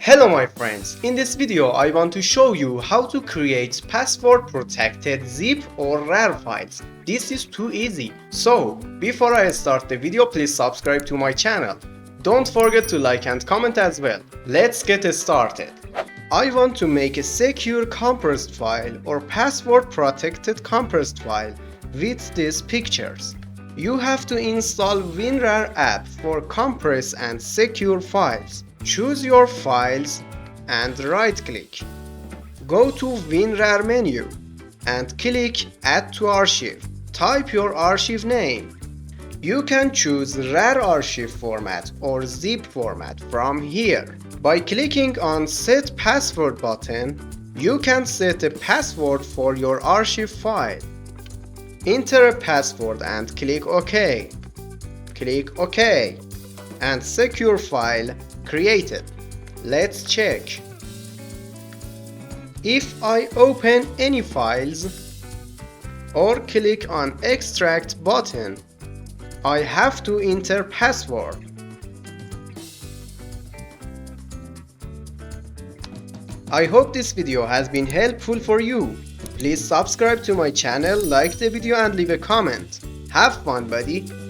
Hello my friends, in this video I want to show you how to create password protected zip or RAR files. This is too easy. So, before I start the video, please subscribe to my channel. Don't forget to like and comment as well. Let's get started. I want to make a secure compressed file or password protected compressed file with these pictures. You have to install winrar app for compress and secure files. Choose your files and right click. Go to winrar menu and click add to archive. Type your archive name. You can choose RAR archive format or zip format from here. By clicking on set password button, you can set a password for your archive file. Enter a password and click OK. Click OK and secure file created. Let's check. If I open any files or click on extract button, I have to enter password. I hope this video has been helpful for you. Please subscribe to my channel, like the video and leave a comment. Have fun, buddy!